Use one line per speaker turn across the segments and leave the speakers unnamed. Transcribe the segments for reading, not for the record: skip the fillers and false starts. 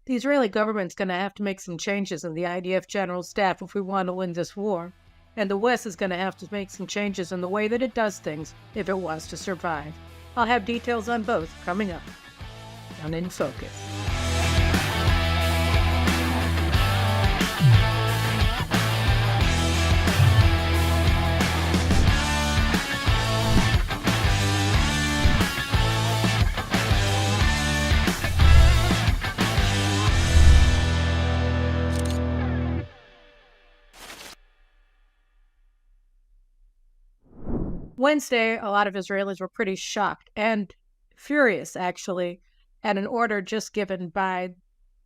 the Israeli government's going to have to make some changes in the IDF General Staff if we want to win this war. And the West is going to have to make some changes in the way that it does things if it wants to survive. I'll have details on both coming up on In Focus. Wednesday, a lot of Israelis were pretty shocked and furious, actually, at an order just given by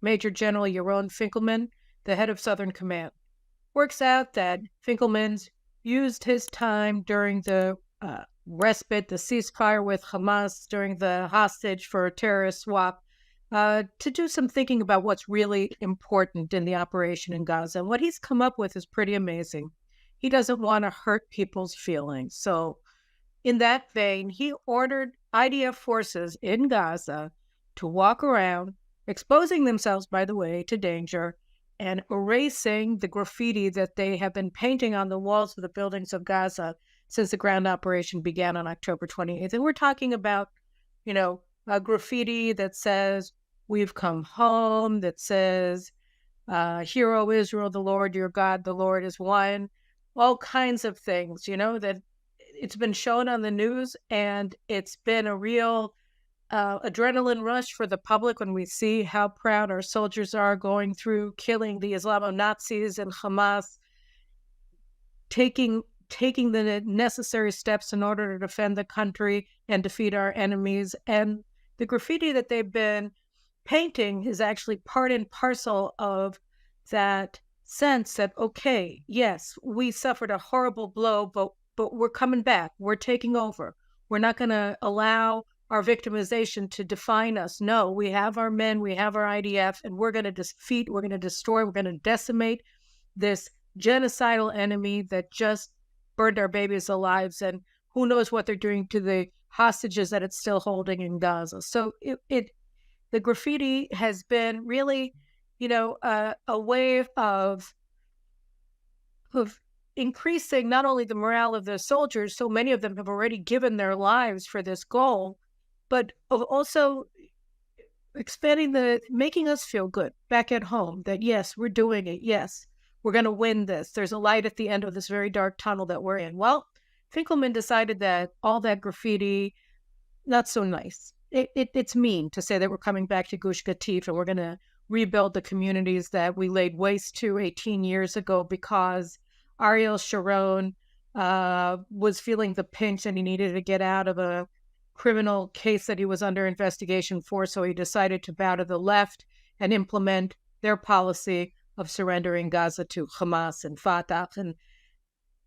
Major General Yaron Finkelman, the head of Southern Command. Works out that Finkelman's used his time during the respite, the ceasefire with Hamas, during the hostage for a terrorist swap, to do some thinking about what's really important in the operation in Gaza. And what he's come up with is pretty amazing. He doesn't want to hurt people's feelings. So in that vein, he ordered IDF forces in Gaza to walk around, exposing themselves, by the way, to danger, and erasing the graffiti that they have been painting on the walls of the buildings of Gaza since the ground operation began on October 28th. And we're talking about, a graffiti that says, "We've come home," that says, "Hear, O Israel, the Lord your God, the Lord is one." All kinds of things, that it's been shown on the news, and it's been a real adrenaline rush for the public when we see how proud our soldiers are going through killing the Islamo-Nazis and Hamas, taking the necessary steps in order to defend the country and defeat our enemies. And the graffiti that they've been painting is actually part and parcel of that sense that, okay, yes, we suffered a horrible blow, but we're coming back. We're taking over. We're not going to allow our victimization to define us. No, we have our men, we have our IDF, and we're going to defeat, we're going to destroy, we're going to decimate this genocidal enemy that just burned our babies alive, and who knows what they're doing to the hostages that it's still holding in Gaza. So the graffiti has been really, a way of increasing not only the morale of the soldiers, so many of them have already given their lives for this goal, but of also making us feel good back at home that, yes, we're doing it. Yes, we're going to win this. There's a light at the end of this very dark tunnel that we're in. Well, Finkelman decided that all that graffiti, not so nice. It's mean to say that we're coming back to Gush Katif and we're going to rebuild the communities that we laid waste to 18 years ago because Ariel Sharon was feeling the pinch and he needed to get out of a criminal case that he was under investigation for. So he decided to bow to the left and implement their policy of surrendering Gaza to Hamas and Fatah and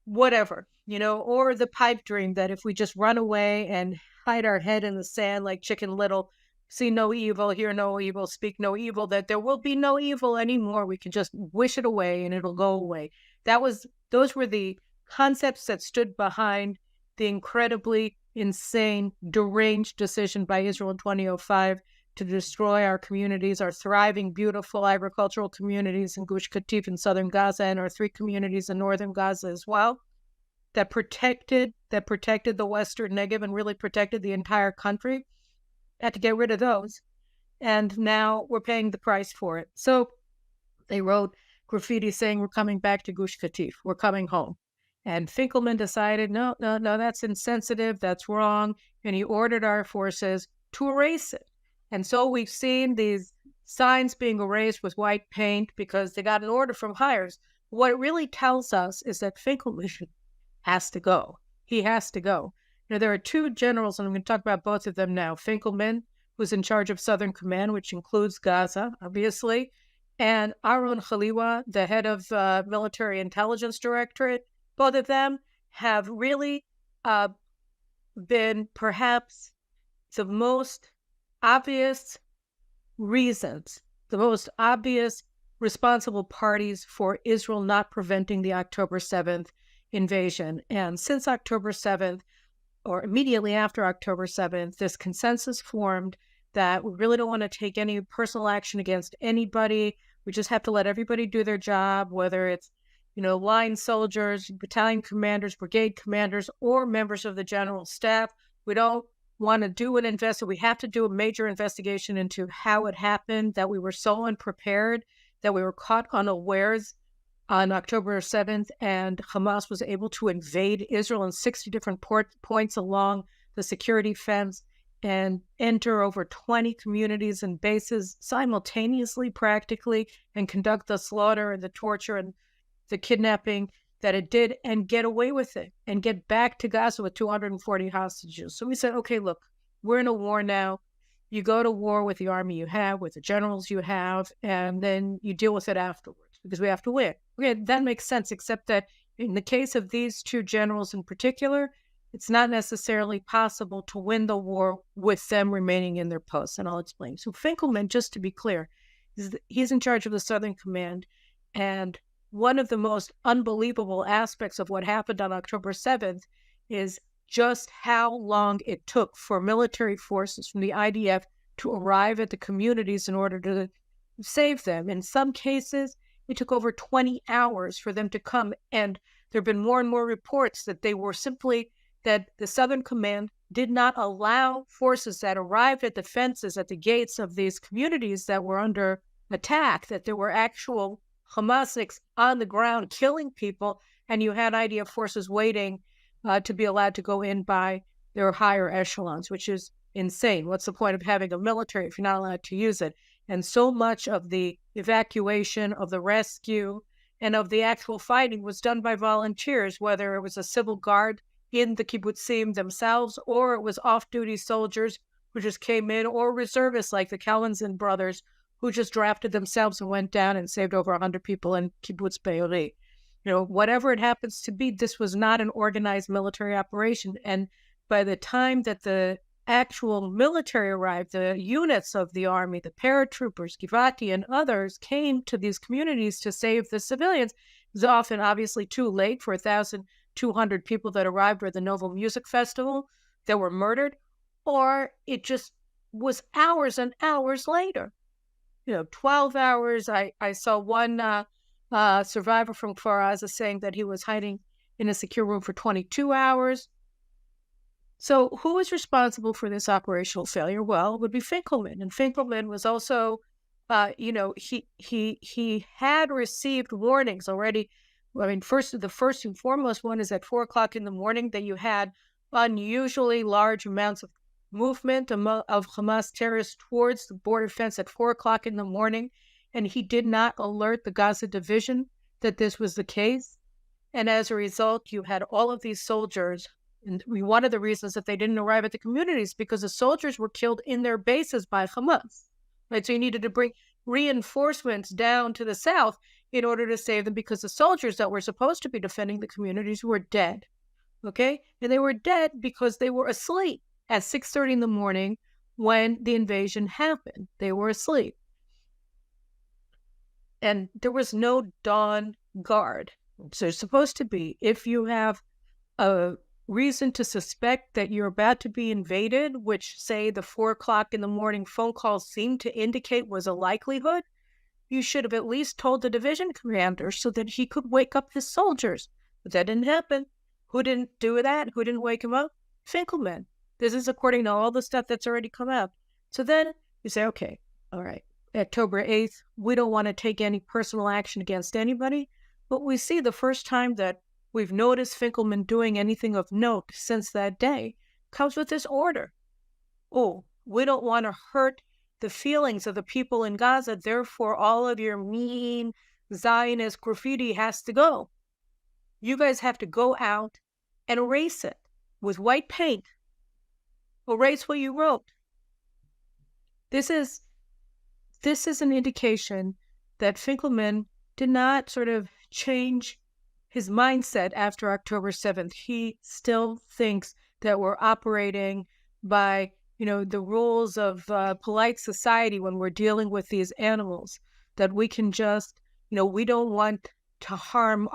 whatever, or the pipe dream that if we just run away and hide our head in the sand like Chicken Little, see no evil, hear no evil, speak no evil, that there will be no evil anymore. We can just wish it away and it'll go away. Those were the concepts that stood behind the incredibly insane, deranged decision by Israel in 2005 to destroy our communities, our thriving, beautiful agricultural communities in Gush Katif in southern Gaza and our 3 communities in northern Gaza as well, that protected the Western Negev and really protected the entire country. Had to get rid of those. And now we're paying the price for it. So they wrote graffiti saying, "We're coming back to Gush Katif. We're coming home." And Finkelman decided, no, that's insensitive. That's wrong. And he ordered our forces to erase it. And so we've seen these signs being erased with white paint because they got an order from hires. What it really tells us is that Finkelman has to go. He has to go. There are 2 generals, and I'm going to talk about both of them now. Finkelman, who's in charge of Southern Command, which includes Gaza, obviously, and Aaron Khaliwa, the head of Military Intelligence Directorate. Both of them have really been perhaps the most obvious reasons, the most obvious responsible parties for Israel not preventing the October 7th invasion. And since October 7th, or immediately after October 7th, this consensus formed that we really don't want to take any personal action against anybody. We just have to let everybody do their job, whether it's, line soldiers, battalion commanders, brigade commanders, or members of the general staff. We don't want to do an investigation. We have to do a major investigation into how it happened, that we were so unprepared, that we were caught unawares on October 7th, and Hamas was able to invade Israel in 60 different points along the security fence and enter over 20 communities and bases simultaneously, practically, and conduct the slaughter and the torture and the kidnapping that it did, and get away with it and get back to Gaza with 240 hostages. So we said, okay, look, we're in a war now. You go to war with the army you have, with the generals you have, and then you deal with it afterwards, because we have to win. Okay, that makes sense, except that in the case of these two generals in particular, it's not necessarily possible to win the war with them remaining in their posts, and I'll explain. So Finkelman, just to be clear, he's in charge of the Southern Command, and one of the most unbelievable aspects of what happened on October 7th is just how long it took for military forces from the IDF to arrive at the communities in order to save them. In some cases, it took over 20 hours for them to come, and there have been more and more reports that that the Southern Command did not allow forces that arrived at the fences, at the gates of these communities that were under attack, that there were actual Hamasics on the ground killing people, and you had IDF forces waiting to be allowed to go in by their higher echelons, which is insane. What's the point of having a military if you're not allowed to use it? And so much of the evacuation, of the rescue, and of the actual fighting was done by volunteers, whether it was a civil guard in the kibbutzim themselves, or it was off-duty soldiers who just came in, or reservists like the Kalinzin brothers who just drafted themselves and went down and saved over 100 people in kibbutz Be'eri. Whatever it happens to be, this was not an organized military operation. And by the time that the actual military arrived, the units of the army, the paratroopers, Givati and others came to these communities to save the civilians. It was often obviously too late for 1,200 people that arrived at the Novo Music Festival that were murdered, or it just was hours and hours later. 12 hours. I saw one survivor from Kfar Aza saying that he was hiding in a secure room for 22 hours. So who was responsible for this operational failure? Well, it would be Finkelman. And Finkelman was also, he had received warnings already. The first and foremost one is at 4:00 in the morning that you had unusually large amounts of movement of Hamas terrorists towards the border fence at 4:00 in the morning. And he did not alert the Gaza division that this was the case. And as a result, you had all of these soldiers. And one of the reasons that they didn't arrive at the communities because the soldiers were killed in their bases by Hamas. Right? So you needed to bring reinforcements down to the south in order to save them, because the soldiers that were supposed to be defending the communities were dead. Okay? And they were dead because they were asleep at 6:30 in the morning when the invasion happened. They were asleep. And there was no dawn guard. So it's supposed to be, if you have a reason to suspect that you're about to be invaded, which, say, the 4:00 in the morning phone call seemed to indicate was a likelihood, you should have at least told the division commander so that he could wake up his soldiers. But that didn't happen. Who didn't do that? Who didn't wake him up? Finkelman. This is according to all the stuff that's already come out. So then you say, okay, all right, October 8th, we don't want to take any personal action against anybody, but we see the first time that we've noticed Finkelman doing anything of note since that day comes with this order. Oh, we don't want to hurt the feelings of the people in Gaza, therefore all of your mean Zionist graffiti has to go. You guys have to go out and erase it with white paint. Erase what you wrote. This is an indication that Finkelman did not sort of change his mindset after October 7th. He still thinks that we're operating by, the rules of polite society when we're dealing with these animals, that we can just, we don't want to harm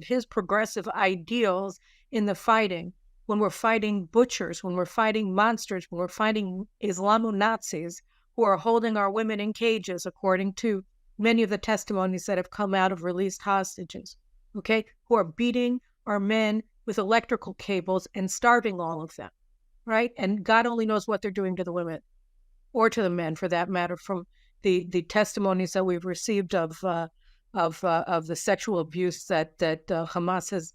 his progressive ideals in the fighting. when we're fighting butchers, when we're fighting monsters, when we're fighting Islamo-Nazis who are holding our women in cages, according to many of the testimonies that have come out of released hostages, okay, who are beating our men with electrical cables and starving all of them, right? And God only knows what they're doing to the women or to the men, for that matter, from the testimonies that we've received of the sexual abuse that Hamas has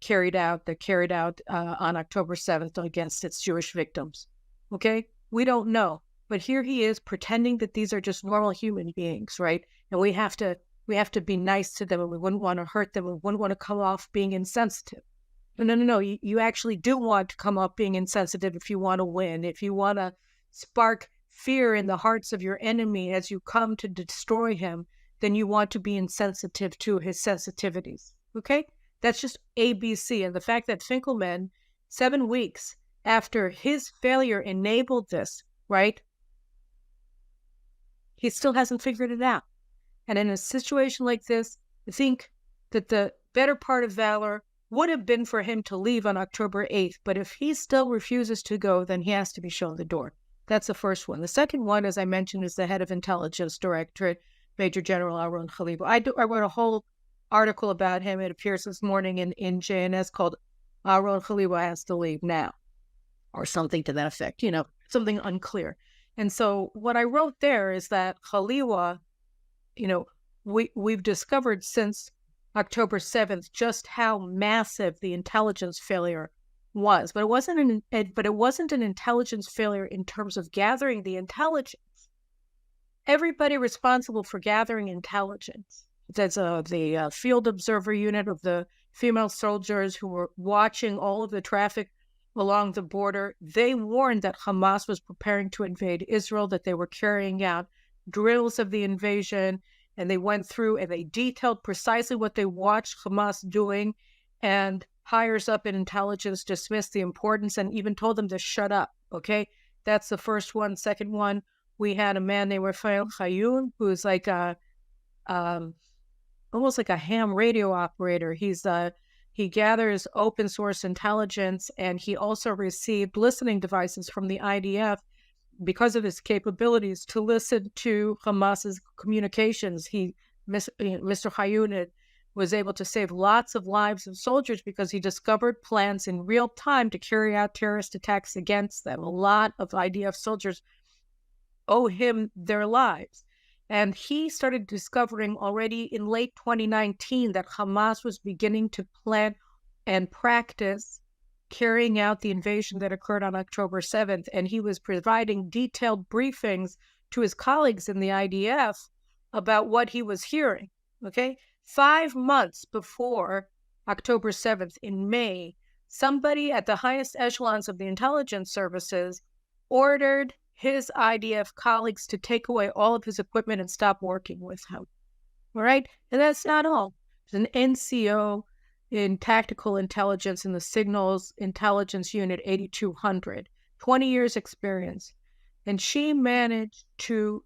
carried out on October 7th against its Jewish victims. Okay, we don't know, but here he is pretending that these are just normal human beings, right? And we have to be nice to them, and we wouldn't want to hurt them. We wouldn't want to come off being insensitive. No. You actually do want to come off being insensitive if you want to win, if you want to spark fear in the hearts of your enemy as you come to destroy him, then you want to be insensitive to his sensitivities. Okay? That's just ABC. And the fact that Finkelman, 7 weeks after his failure enabled this, right? He still hasn't figured it out. And in a situation like this, I think that the better part of valor would have been for him to leave on October 8th. But if he still refuses to go, then he has to be shown the door. That's the first one. The second one, as I mentioned, is the head of Intelligence Directorate, Major General Aaron Khalifa. I wrote a whole article about him. It appears this morning in JNS called Aaron Khalifa Has to Leave Now, or something to that effect, something unclear. And so what I wrote there is that Khalifa, we've discovered since October 7th just how massive the intelligence failure was, but it wasn't an intelligence failure in terms of gathering the intelligence. Everybody responsible for gathering intelligence, that's the field observer unit of the female soldiers who were watching all of the traffic along the border, they warned that Hamas was preparing to invade Israel, that they were carrying out drills of the invasion, and they went through and they detailed precisely what they watched Hamas doing, and higher up in intelligence dismissed the importance and even told them to shut up, okay? That's the first one. Second one, we had a man named Rafael Hayun, who's like almost like a ham radio operator. He gathers open source intelligence, and he also received listening devices from the IDF because of his capabilities to listen to Hamas's communications. Mr. Hayun was able to save lots of lives of soldiers because he discovered plans in real time to carry out terrorist attacks against them. A lot of IDF soldiers owe him their lives. And he started discovering already in late 2019 that Hamas was beginning to plan and practice carrying out the invasion that occurred on October 7th. And he was providing detailed briefings to his colleagues in the IDF about what he was hearing. Okay? 5 months before October 7th, in May, somebody at the highest echelons of the intelligence services ordered his IDF colleagues to take away all of his equipment and stop working with him. All right? And that's not all. There's an NCO in tactical intelligence in the Signals Intelligence Unit 8200, 20 years experience. And she managed to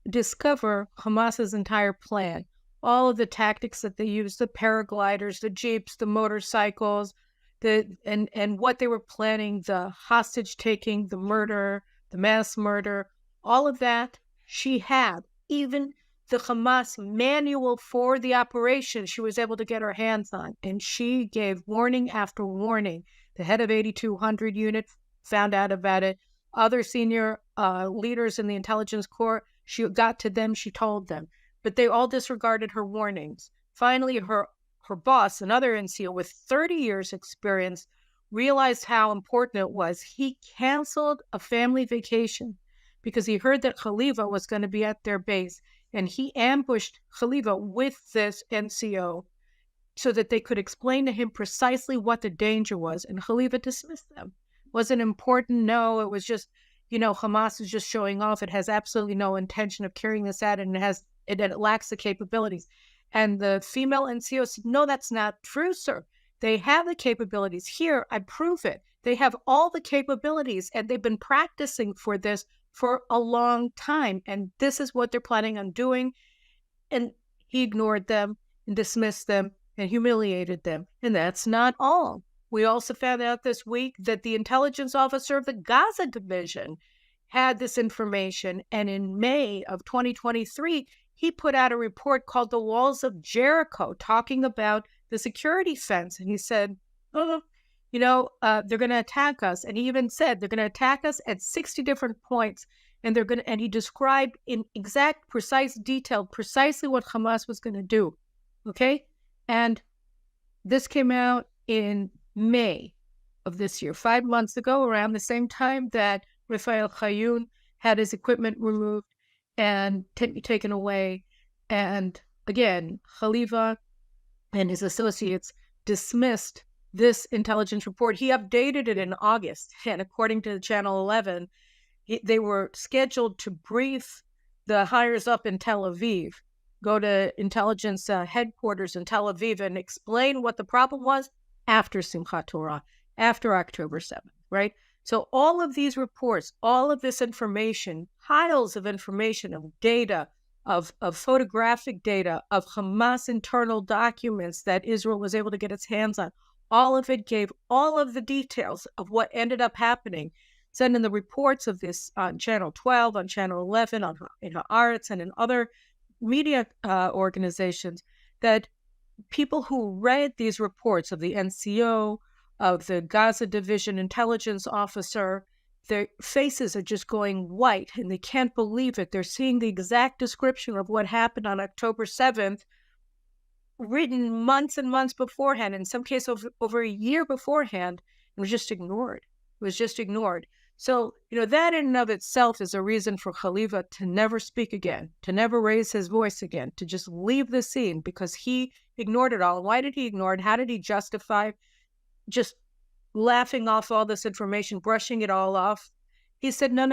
discover Hamas's entire plan, all of the tactics that they used, the paragliders, the jeeps, the motorcycles, and what they were planning, the hostage taking, the murder, the mass murder, all of that she had. Even the Hamas manual for the operation she was able to get her hands on, and she gave warning after warning. The head of 8200 unit found out about it. Other senior leaders in the intelligence corps, she got to them, she told them, but they all disregarded her warnings. Finally, her boss, another NCO with 30 years experience, realized how important it was. He canceled a family vacation because he heard that Khalifa was going to be at their base, and he ambushed Khalifa with this NCO so that they could explain to him precisely what the danger was, and Khalifa dismissed them. Was it important? No, it was just, Hamas is just showing off. It has absolutely no intention of carrying this out, and it lacks the capabilities. And the female NCO said, no, that's not true, sir. They have the capabilities. Here, I prove it. They have all the capabilities, and they've been practicing for this for a long time, and this is what they're planning on doing. And he ignored them and dismissed them and humiliated them. And that's not all. We also found out this week that the intelligence officer of the Gaza division had this information. And in May of 2023, he put out a report called The Walls of Jericho, talking about the security fence. And he said, they're going to attack us. And he even said they're going to attack us at 60 different points. And he described in exact, precise detail, precisely what Hamas was going to do. Okay. And this came out in May of this year, 5 months ago, around the same time that Rafael Hayun had his equipment removed and taken away. And again, Khalifa and his associates dismissed this intelligence report. He updated it in August. And according to Channel 11, they were scheduled to brief the higher up in Tel Aviv, go to intelligence headquarters in Tel Aviv and explain what the problem was after Simchat Torah, after October 7th, right? So all of these reports, all of this information, piles of information, of data, of photographic data, of Hamas internal documents that Israel was able to get its hands on, all of it gave all of the details of what ended up happening. Sent in the reports of this on Channel 12, on Channel 11, in Haaretz, and in other media organizations, that people who read these reports of the NCO, of the Gaza Division intelligence officer, their faces are just going white and they can't believe it. They're seeing the exact description of what happened on October 7th, written months and months beforehand, in some cases over a year beforehand, and was just ignored. It was just ignored. So, that in and of itself is a reason for Khalifa to never speak again, to never raise his voice again, to just leave the scene, because he ignored it all. Why did he ignore it? How did he justify just laughing off all this information, brushing it all off? He said, no.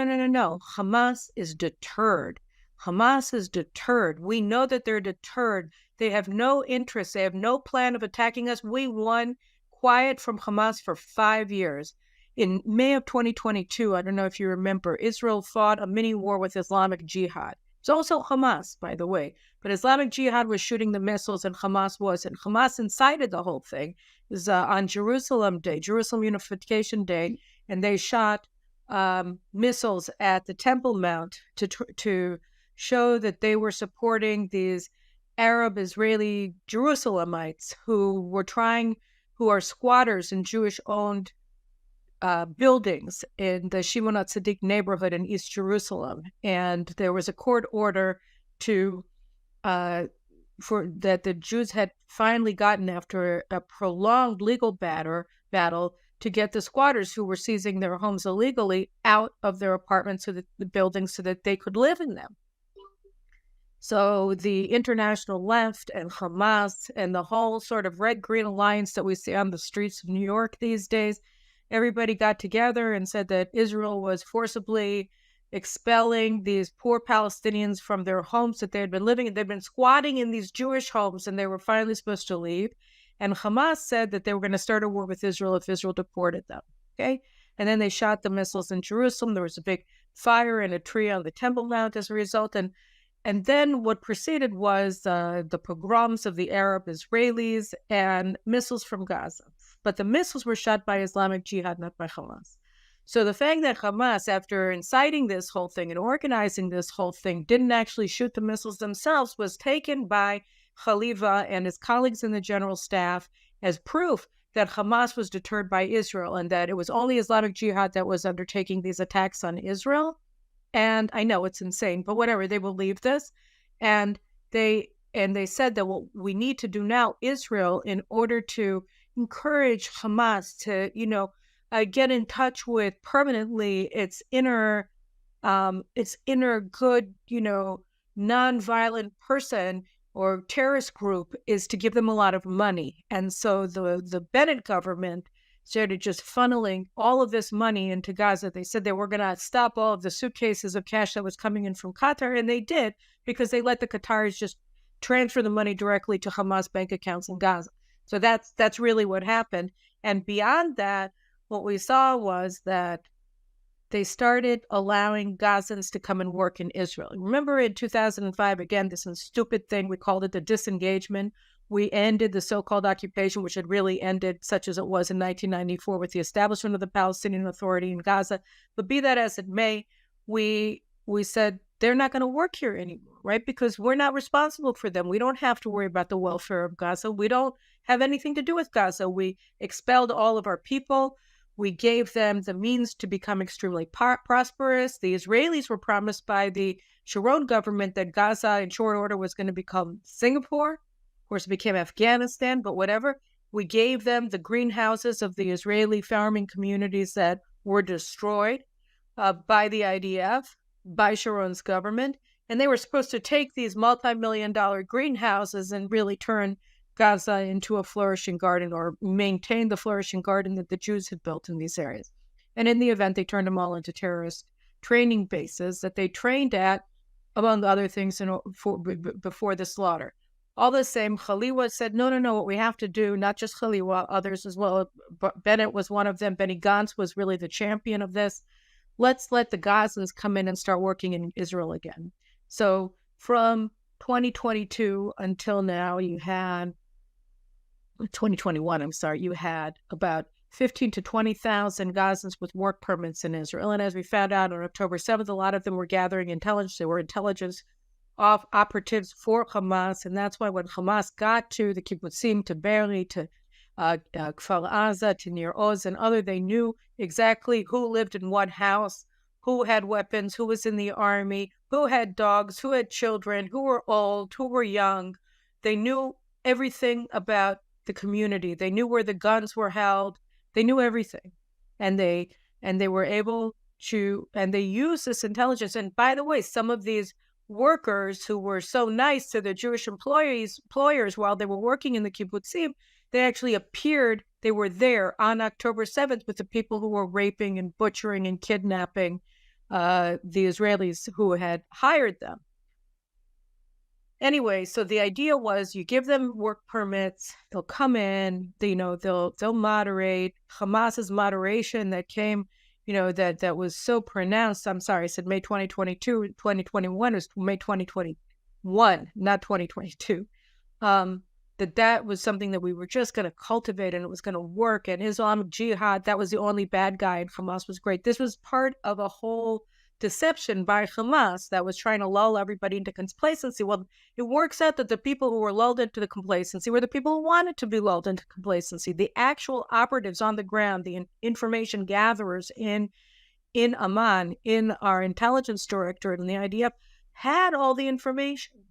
Hamas is deterred. Hamas is deterred. We know that they're deterred. They have no interest. They have no plan of attacking us. We won quiet from Hamas for 5 years. In May of 2022, I don't know if you remember, Israel fought a mini war with Islamic Jihad. It's also Hamas, by the way. But Islamic Jihad was shooting the missiles and Hamas wasn't. Hamas incited the whole thing. It was on Jerusalem Day, Jerusalem Unification Day, and they shot missiles at the Temple Mount to show that they were supporting these Arab Israeli Jerusalemites who are squatters in Jewish-owned buildings in the Shimon HaTzadik neighborhood in East Jerusalem. And there was a court order for that the Jews had finally gotten, after a prolonged legal battle, to get the squatters who were seizing their homes illegally out of their apartments, the buildings, so that they could live in them. So the international left and Hamas and the whole sort of red-green alliance that we see on the streets of New York these days, everybody got together and said that Israel was forcibly expelling these poor Palestinians from their homes that they had been living in. They'd been squatting in these Jewish homes, and they were finally supposed to leave. And Hamas said that they were going to start a war with Israel if Israel deported them. Okay? And then they shot the missiles in Jerusalem. There was a big fire in a tree on the Temple Mount as a result. And then what preceded was the pogroms of the Arab Israelis and missiles from Gaza. But the missiles were shot by Islamic Jihad, not by Hamas. So the fact that Hamas, after inciting this whole thing and organizing this whole thing, didn't actually shoot the missiles themselves was taken by Khalifa and his colleagues in the General Staff as proof that Hamas was deterred by Israel and that it was only Islamic Jihad that was undertaking these attacks on Israel. And I know it's insane, but whatever, they believe this. And they said that what we need to do now, Israel, in order to encourage Hamas to, get in touch with permanently its inner good, nonviolent person or terrorist group, is to give them a lot of money. And so the Bennett government started just funneling all of this money into Gaza. They said they were going to stop all of the suitcases of cash that was coming in from Qatar, and they did, because they let the Qataris just transfer the money directly to Hamas bank accounts in Gaza. So that's really what happened. And beyond that, what we saw was that they started allowing Gazans to come and work in Israel. Remember in 2005, again, this stupid thing, we called it the disengagement, We ended the so-called occupation, which had really ended, such as it was in 1994 with the establishment of the Palestinian Authority in Gaza. But be that as it may, we said they're not going to work here anymore, right? Because we're not responsible for them. We don't have to worry about the welfare of Gaza. We don't have anything to do with Gaza. We expelled all of our people. We gave them the means to become extremely prosperous. The Israelis were promised by the Sharon government that Gaza in short order was going to become Singapore. Of course, it became Afghanistan, but whatever. We gave them the greenhouses of the Israeli farming communities that were destroyed by the IDF, by Sharon's government. And they were supposed to take these multi-million-dollar greenhouses and really turn Gaza into a flourishing garden, or maintain the flourishing garden that the Jews had built in these areas. And in the event, they turned them all into terrorist training bases that they trained at, among other things, before the slaughter. All the same, Khaliwa said, no, what we have to do, not just Khaliwa, others as well, but Bennett was one of them. Benny Gantz was really the champion of this. Let's let the Gazans come in and start working in Israel again. So from 2022 until now, you had 2021, you had about 15 to 20,000 Gazans with work permits in Israel. And as we found out on October 7th, a lot of them were gathering intelligence. They were intelligence operatives for Hamas. And that's why when Hamas got to the kibbutzim, to Be'eri, to Kfar Aza, to Nir Oz and other, they knew exactly who lived in what house, who had weapons, who was in the army, who had dogs, who had children, who were old, who were young. They knew everything about the community. They knew where the guns were held. They knew everything. And they were able to, and they used this intelligence. And by the way, some of these workers who were so nice to the Jewish employers while they were working in the kibbutzim, they actually appeared, they were there on October 7th with the people who were raping and butchering and kidnapping the Israelis who had hired them. Anyway, so the idea was you give them work permits, they'll come in, they'll moderate. Hamas's moderation that came, that was so pronounced. I'm sorry, I said May 2022, 2021 was May 2021, not 2022. That was something that we were just going to cultivate and it was going to work. And Islamic Jihad, that was the only bad guy, and Hamas was great. This was part of a whole deception by Hamas that was trying to lull everybody into complacency. Well, it works out that the people who were lulled into the complacency were the people who wanted to be lulled into complacency. The actual operatives on the ground, the information gatherers in Amman, in our intelligence directorate, and the IDF, had all the information.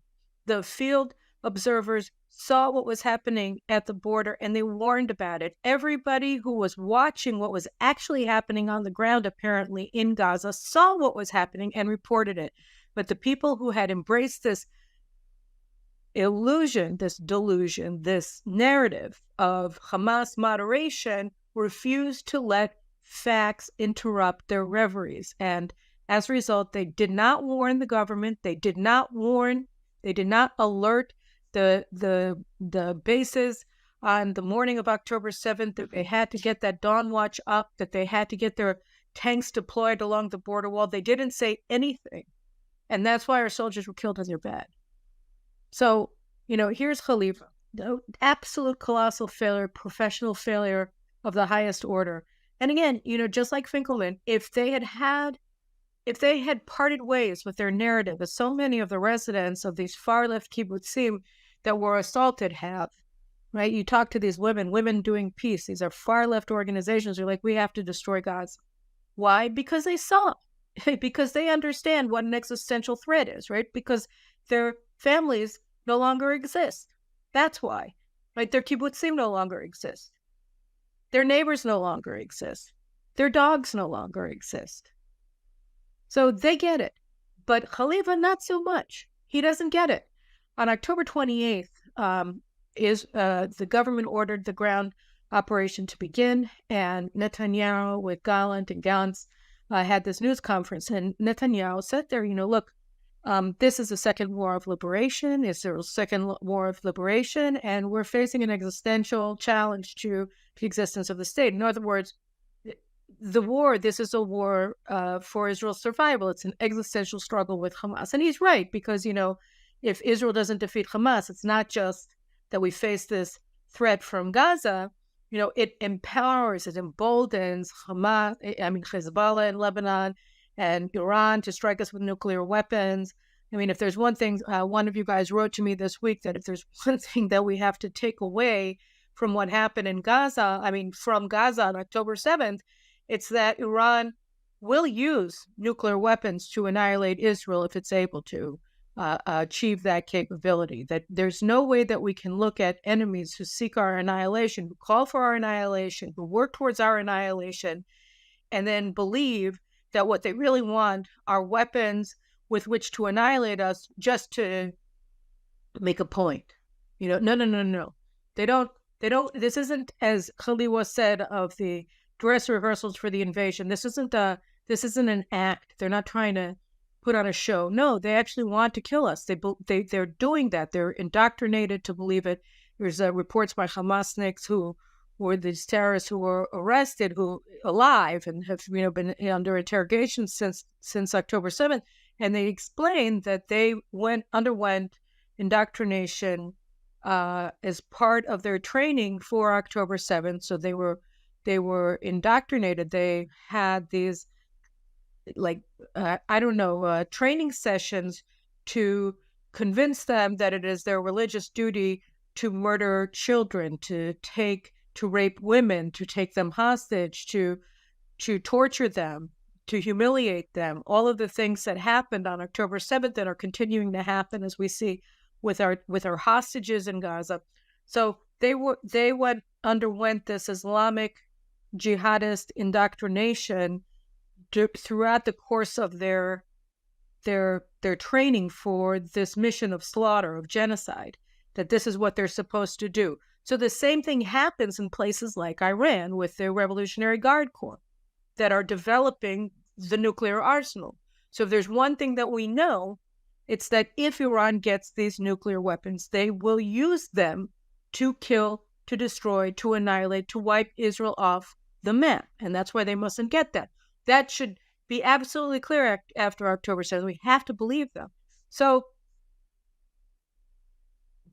The field observers saw what was happening at the border and they warned about it. Everybody who was watching what was actually happening on the ground, apparently in Gaza, saw what was happening and reported it. But the people who had embraced this illusion, this delusion, this narrative of Hamas moderation refused to let facts interrupt their reveries. And as a result, they did not warn the government. They did not alert the bases on the morning of October 7th, that they had to get that dawn watch up, that they had to get their tanks deployed along the border wall. They didn't say anything. And that's why our soldiers were killed in their bed. So, here's Khalifa, the absolute colossal failure, professional failure of the highest order. And again, just like Finkelman, if they had parted ways with their narrative, as so many of the residents of these far-left kibbutzim that were assaulted have, right? You talk to these women doing peace. These are far-left organizations. They're like, we have to destroy Gaza. Why? Because they saw, because they understand what an existential threat is, right? Because their families no longer exist. That's why, right? Their kibbutzim no longer exist. Their neighbors no longer exist. Their dogs no longer exist. So they get it. But Khalifa, not so much. He doesn't get it. On October 28th, the government ordered the ground operation to begin, and Netanyahu with Gallant and Gantz had this news conference, and Netanyahu said there, look, this is a second war of liberation. Israel's second war of liberation, and we're facing an existential challenge to the existence of the state. In other words, this is a war for Israel's survival. It's an existential struggle with Hamas. And he's right, because, if Israel doesn't defeat Hamas, it's not just that we face this threat from Gaza, it empowers, it emboldens Hezbollah in Lebanon and Iran to strike us with nuclear weapons. If there's one thing, one of you guys wrote to me this week that if there's one thing that we have to take away from what happened in Gaza, from Gaza on October 7th, it's that Iran will use nuclear weapons to annihilate Israel if it's able to achieve that capability. That there's no way that we can look at enemies who seek our annihilation, who call for our annihilation, who work towards our annihilation, and then believe that what they really want are weapons with which to annihilate us just to make a point. No. They don't. This isn't, as Khaliwa said of the dress rehearsals for the invasion. This isn't an act. They're not trying to put on a show. No, they actually want to kill us. They're doing that. They're indoctrinated to believe it. There's reports by Hamasniks who were these terrorists who were arrested, who alive and have been under interrogation since October 7th, and they explained that they underwent indoctrination as part of their training for October 7th. So they were indoctrinated. They had these training sessions to convince them that it is their religious duty to murder children, to rape women, to take them hostage, to torture them, to humiliate them. All of the things that happened on October 7th that are continuing to happen, as we see with our hostages in Gaza. So they underwent this Islamic jihadist indoctrination throughout the course of their training for this mission of slaughter, of genocide, that this is what they're supposed to do. So the same thing happens in places like Iran with the Revolutionary Guard Corps that are developing the nuclear arsenal. So if there's one thing that we know, it's that if Iran gets these nuclear weapons, they will use them to kill, to destroy, to annihilate, to wipe Israel off the map. And that's why they mustn't get that. That should be absolutely clear after October 7th. We have to believe them. So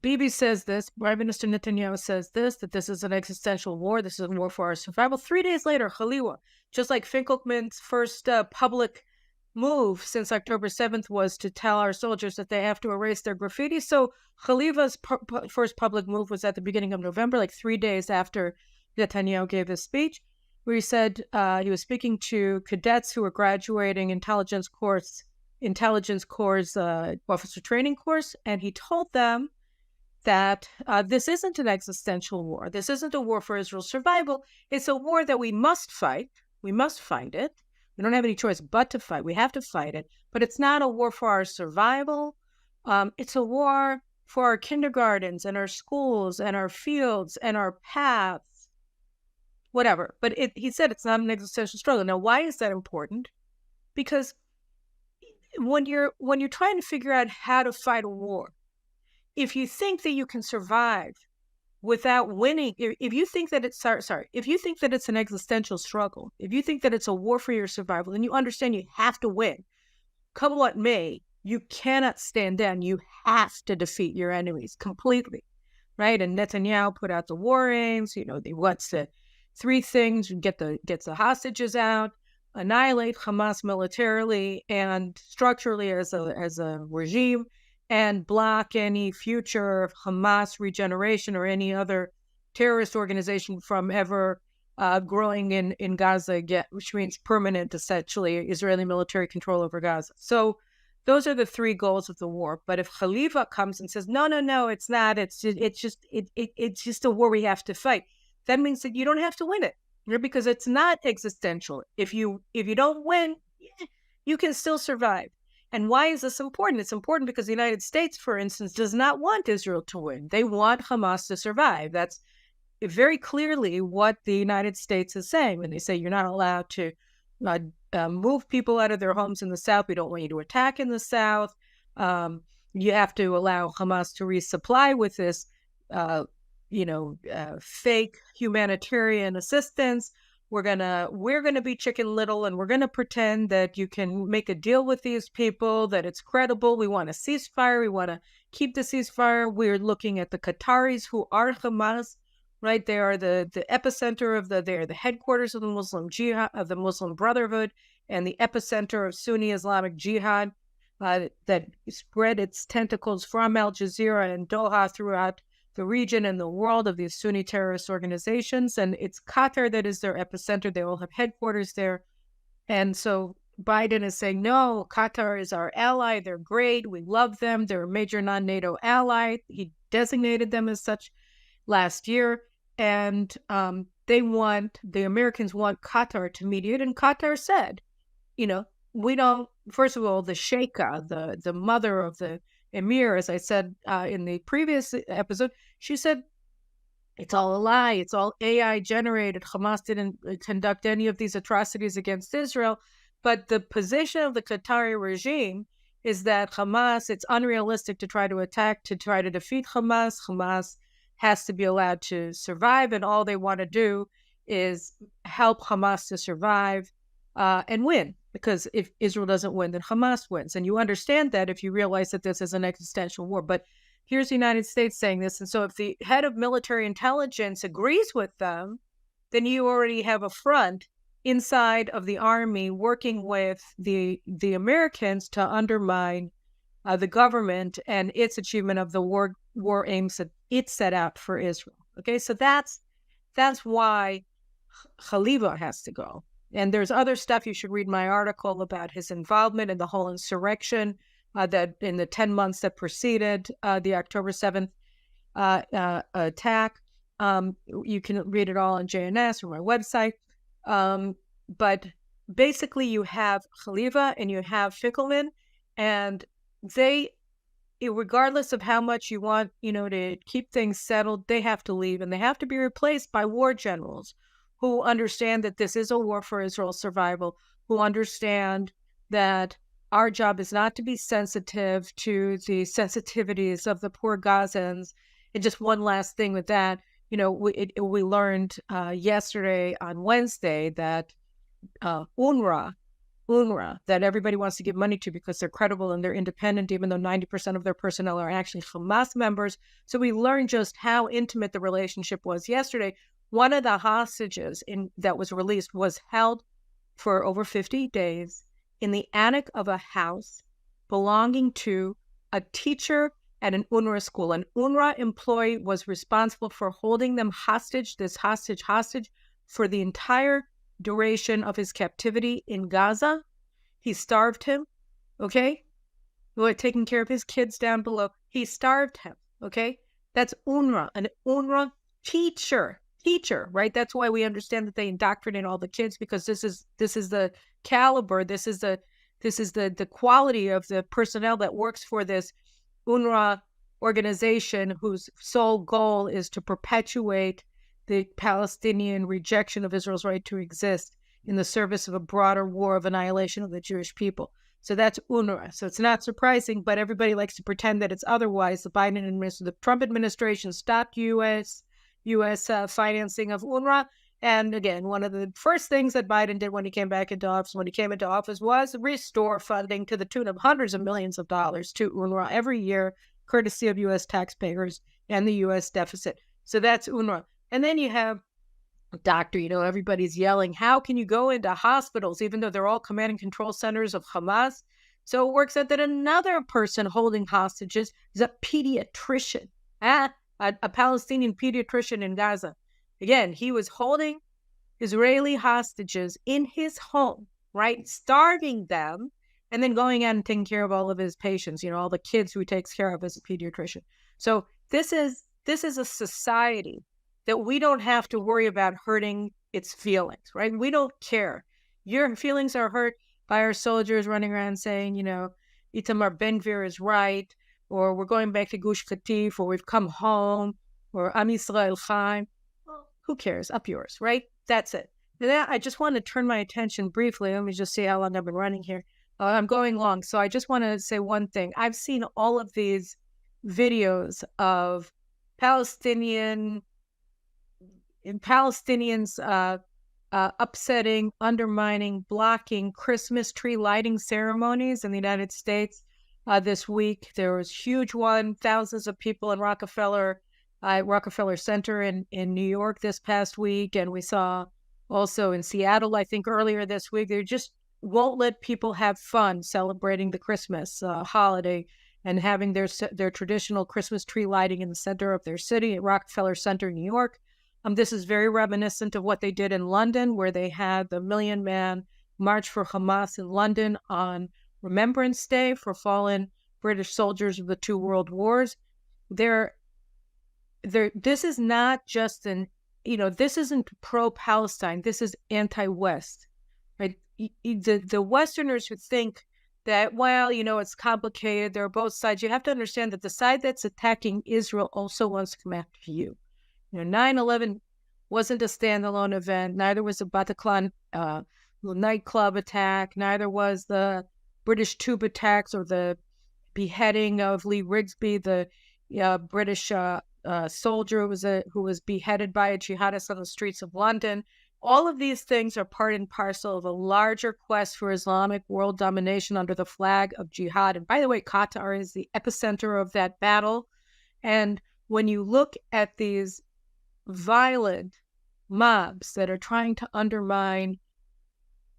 Bibi says this, Prime Minister Netanyahu says this, that this is an existential war. This is a war for our survival. 3 days later, Khaliwa, just like Finkelman's first public move since October 7th was to tell our soldiers that they have to erase their graffiti. So Khalifa's first public move was at the beginning of November, like 3 days after Netanyahu gave his speech, where he said he was speaking to cadets who were graduating intelligence corps officer training course, and he told them that this isn't an existential war. This isn't a war for Israel's survival. It's a war that we must fight. We must fight it. We don't have any choice but to fight. We have to fight it. But it's not a war for our survival. It's a war for our kindergartens and our schools and our fields and our paths, whatever. But he said it's not an existential struggle. Now, why is that important? Because when you're trying to figure out how to fight a war, if you think that you can survive without winning, if you think that it's if you think that it's an existential struggle, if you think that it's a war for your survival, then you understand you have to win. Come what may, you cannot stand down. You have to defeat your enemies completely, right? And Netanyahu put out the war aims. He wants the 3 things: get the hostages out, annihilate Hamas militarily and structurally as a regime, and block any future Hamas regeneration or any other terrorist organization from ever growing in Gaza again, which means permanent, essentially, Israeli military control over Gaza. So those are the 3 goals of the war. But if Khalifa comes and says, no, it's not, it's just a war we have to fight, that means that you don't have to win it, because it's not existential. If you don't win, you can still survive. And why is this important? It's important because the United States, for instance, does not want Israel to win. They want Hamas to survive. That's very clearly what the United States is saying when they say you're not allowed to move people out of their homes in the South. We don't want you to attack in the South. You have to allow Hamas to resupply with this, fake humanitarian assistance. we're gonna be Chicken Little, and we're gonna pretend that you can make a deal with these people, that it's credible. We want a ceasefire. We want to keep the ceasefire. We're looking at the Qataris, who are Hamas, right? They are the epicenter of they are the headquarters of the Muslim Jihad, of the Muslim Brotherhood, and the epicenter of Sunni Islamic Jihad that spread its tentacles from Al Jazeera and Doha throughout the region and the world of these Sunni terrorist organizations. And it's Qatar that is their epicenter. They all have headquarters there. And so Biden is saying, no, Qatar is our ally. They're great. We love them. They're a major non-NATO ally. He designated them as such last year. And the Americans want Qatar to mediate. And Qatar said, we don't, first of all, the Sheikha, the mother of the Emir, as I said in the previous episode, she said, it's all a lie. It's all AI generated. Hamas didn't conduct any of these atrocities against Israel. But the position of the Qatari regime is that Hamas, it's unrealistic to try to attack, to try to defeat Hamas. Hamas has to be allowed to survive, and all they want to do is help Hamas to survive and win. Because if Israel doesn't win, then Hamas wins. And you understand that if you realize that this is an existential war. But here's the United States saying this. And so if the head of military intelligence agrees with them, then you already have a front inside of the army working with the Americans to undermine the government and its achievement of the war aims that it set out for Israel. Okay, so that's why Khalifa has to go. And there's other stuff. You should read my article about his involvement in the whole insurrection that in the 10 months that preceded the October 7th attack. You can read it all on JNS or my website. But basically you have Khalifa and you have Finkelman, and they, regardless of how much you want, to keep things settled, they have to leave, and they have to be replaced by war generals who understand that this is a war for Israel's survival, who understand that our job is not to be sensitive to the sensitivities of the poor Gazans. And just one last thing with that, we learned yesterday on Wednesday that UNRWA, that everybody wants to give money to because they're credible and they're independent, even though 90% of their personnel are actually Hamas members. So we learned just how intimate the relationship was yesterday. One of the hostages that was released was held for over 50 days in the attic of a house belonging to a teacher at an UNRWA school. An UNRWA employee was responsible for holding them hostage, this hostage, for the entire duration of his captivity in Gaza. He starved him, okay? Taking care of his kids down below. He starved him, okay? That's UNRWA, an UNRWA teacher, right? That's why we understand that they indoctrinate all the kids, because this is the caliber, this is the quality of the personnel that works for this UNRWA organization, whose sole goal is to perpetuate the Palestinian rejection of Israel's right to exist in the service of a broader war of annihilation of the Jewish people. So that's UNRWA. So it's not surprising, but everybody likes to pretend that it's otherwise. The Biden administration, the Trump administration stopped U.S. Financing of UNRWA. And again, one of the first things that Biden did when he came into office, was restore funding to the tune of hundreds of millions of dollars to UNRWA every year, courtesy of U.S. taxpayers and the U.S. deficit. So that's UNRWA. And then you have doctor, everybody's yelling, how can you go into hospitals, even though they're all command and control centers of Hamas? So it works out that another person holding hostages is a pediatrician, a Palestinian pediatrician in Gaza. Again, he was holding Israeli hostages in his home, right? Starving them, and then going out and taking care of all of his patients, all the kids who he takes care of as a pediatrician. So this is a society that we don't have to worry about hurting its feelings, right? We don't care. Your feelings are hurt by our soldiers running around saying, Itamar Ben-Gvir is right, or we're going back to Gush Katif, or we've come home, or Am Yisrael Chaim. Well, who cares? Up yours, right? That's it. And then I just want to turn my attention briefly. Let me just see how long I've been running here. I'm going long, so I just want to say one thing. I've seen all of these videos of Palestinians upsetting, undermining, blocking Christmas tree lighting ceremonies in the United States this week. There was a huge one, thousands of people in Rockefeller Center in New York this past week. And we saw also in Seattle, I think earlier this week, they just won't let people have fun celebrating the Christmas holiday and having their traditional Christmas tree lighting in the center of their city at Rockefeller Center, New York. This is very reminiscent of what they did in London, where they had the Million Man March for Hamas in London on Remembrance Day for fallen British soldiers of the two world wars. This is not just this isn't pro-Palestine. This is anti-West, right? The Westerners who think that, well, it's complicated, they're both sides. You have to understand that the side that's attacking Israel also wants to come after you. 9/11 wasn't a standalone event. Neither was the Bataclan nightclub attack. Neither was the British tube attacks or the beheading of Lee Rigsby, the British soldier who was beheaded by a jihadist on the streets of London. All of these things are part and parcel of a larger quest for Islamic world domination under the flag of jihad. And by the way, Qatar is the epicenter of that battle. And when you look at these violent mobs that are trying to undermine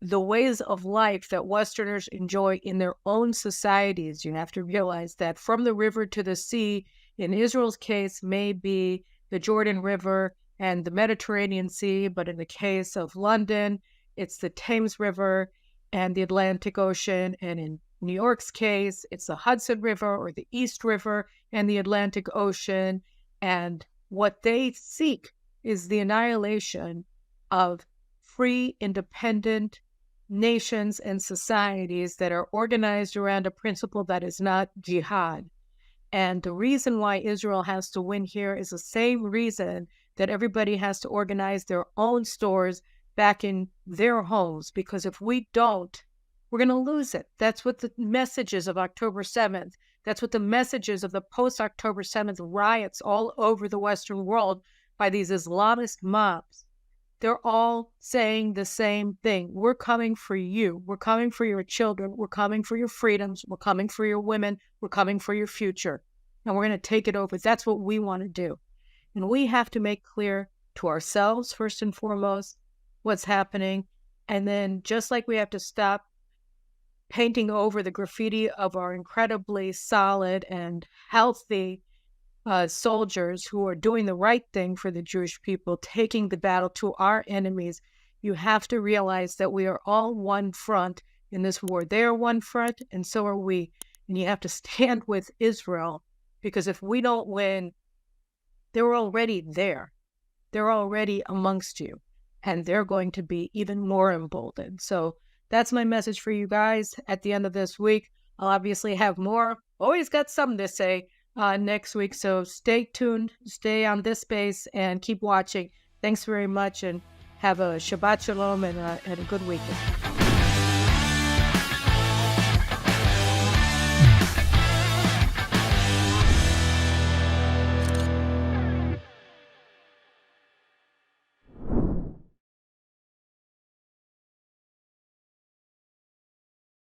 the ways of life that Westerners enjoy in their own societies, you have to realize that from the river to the sea, in Israel's case, may be the Jordan River and the Mediterranean Sea, but in the case of London, it's the Thames River and the Atlantic Ocean, and in New York's case, it's the Hudson River or the East River and the Atlantic Ocean. And what they seek is the annihilation of free, independent nations and societies that are organized around a principle that is not jihad. And the reason why Israel has to win here is the same reason that everybody has to organize their own stores back in their homes, because if we don't, we're going to lose it. That's what the message is of October 7th. That's what the message is of the post-October 7th riots all over the Western world by these Islamist mobs. They're all saying the same thing. We're coming for you. We're coming for your children. We're coming for your freedoms. We're coming for your women. We're coming for your future. And we're going to take it over. That's what we want to do. And we have to make clear to ourselves, first and foremost, what's happening. And then just like we have to stop painting over the graffiti of our incredibly solid and healthy soldiers who are doing the right thing for the Jewish people, taking the battle to our enemies, you have to realize that we are all one front in this war. They are one front, and so are we. And you have to stand with Israel, because if we don't win, they're already there. They're already amongst you, and they're going to be even more emboldened. So that's my message for you guys at the end of this week. I'll obviously have more. Always got something to say next week. So stay tuned, stay on this space, and keep watching. Thanks very much, and have a Shabbat Shalom and a good weekend.